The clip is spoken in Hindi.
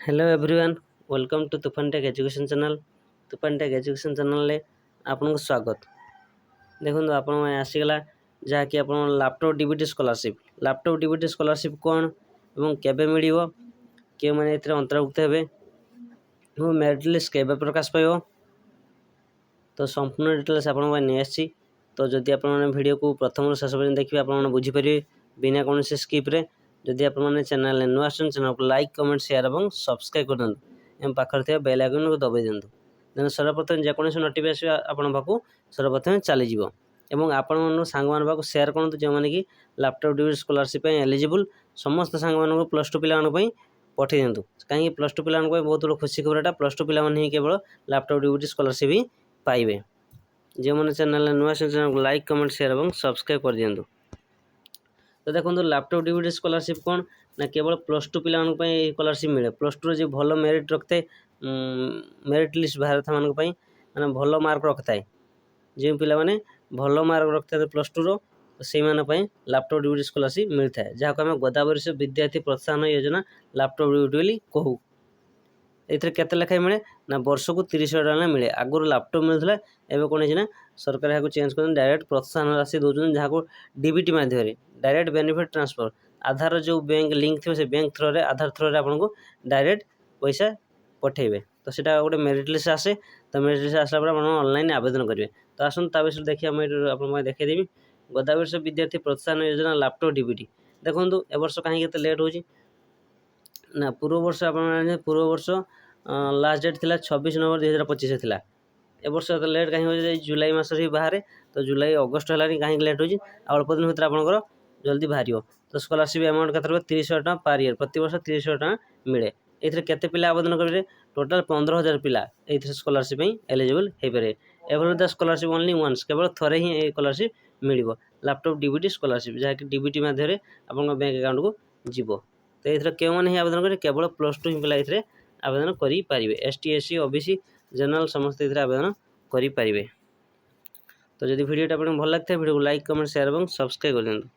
हेलो एवरीवन, वेलकम टू तुफान टेक एजुकेशन चैनल। तुफान टेक एजुकेशन चैनल आपको स्वागत। देखो आपण आसीगला जहाँकि आप लैपटॉप डीबीटी स्कॉलरशिप कौन और केबे मिलिबो, के माने एथिरे अंतर्भुक्त हेबे और मेरिट लिस्ट केबे प्रकाश पाइबो, तो संपूर्ण डिटेल्स आपन नहीं आसी। तो जदि आप वीडियो को प्रथम शेष पर्यंत देखिए आप बुझीपारे बिना कौन स्किप रे। जदि आप चैनल नुआ चैनल को लाइक कमेंट शेयर और सब्सक्राइब कर दिंतु एवं पाखे बेल आइकन को दबाई दिंतु, देन सर्वप्रथम जेकोसी नोटिफिकेशन आपन पाखु सर्वप्रथम चलीज और आपण सांग मान पाखु शेयर करते जो मैंने कि लैपटॉप डीबीटी स्कॉलरशिप एलिजिबल समस्त सांग प्लस टू पिला पठे दिंतु। कहीं प्लस टू पिला बहुत बड़ा खुशी खबर प्लस टू पिला ही केवल लैपटॉप डीबीटी स्कॉलरशिप ही पाइबे। जो मैंने चैनल नुआ चैनल को लाइक कमेंट शेयर और सब्सक्राइब कर दिंतु। तो देखो लैपटॉप डीबीटी स्कॉलरशिप कौन ना केवल प्लस टू पिला स्कॉलरशिप मिले। प्लस टू जो भल मेरिट रखते मेरिट लिस्ट बाहर था माने भल मार्क रखता है, जो पिला माने भल मार्क रखते प्लस टू रो से लैपटॉप डीबीटी स्कॉलरशिप मिलता है, जहाँ को आम गोदावरी विद्यार्थी प्रोत्साहन योजना लैपटॉप डीबीटी कहू। एथरे केते लेखाएं मिले ना वर्ष को 30,000 टका मिले। आगुरी लैपटॉप मिलता एवं कौन है सरकार यहाँ चेंज कर डायरेक्ट प्रोत्साहन राशि दौरान, जहाँ को डीबीटी माध्यम डायरेक्ट बेनिफिट ट्रांसफर आधार जो बैंक लिंक थी से बैंक थ्रो आधार थ्रो आपको डायरेक्ट पैसा पठेबे। तो सीटा गोटे मेरिट लिस्ट आसे, तो मेरिट लिस्ट आसला ऑनलाइन आवेदन करेंगे। तो आसन ता विषय देखिए मुझे देखदेवी गोदावरी विद्यार्थी प्रोत्साहन योजना लैपटॉप डीबीटी। देखो ए वर्ष कहीं लेट हो ना, पूर्व वर्ष आप पूर्व वर्ष लास्ट डेट थिला 26 नवंबर 2025 थिला। ए वर्ष तो लेट कहीं हो जुलाई मास ही बाहर, तो जुलाई अगस्ट है कहीं लेट हो अल्प दिन भर आपंकर जल्दी बाहर। तो स्कॉलरशिप अमाउंट कत 30,000 टका पर ईयर, प्रति वर्ष 30,000 टका मिले। ये केते पिला आवेदन करेंगे टोटाल 15,000 पिला ये स्कॉलरशिप एलिजिबल हो पारे। Every the scholarship only once, केवल थोड़े ही स्कॉलरशिप मिल लैपटॉप डीबीटी स्कॉलरशिप, जहाँकि डीबीटी माध्यम आप बैंक अकाउंट को जीव। तो ये क्यों मैंने आवेदन करेंगे केवल प्लस टू ही पिला ये आवेदन करेंगे। एसटी एससी ओबीसी जनरल समस्त ये आवेदन करेंगे। तो जब वीडियो आपको भल लगता है वीडियो को लाइक कमेंट शेयर और सब्सक्राइब कर दिंतु।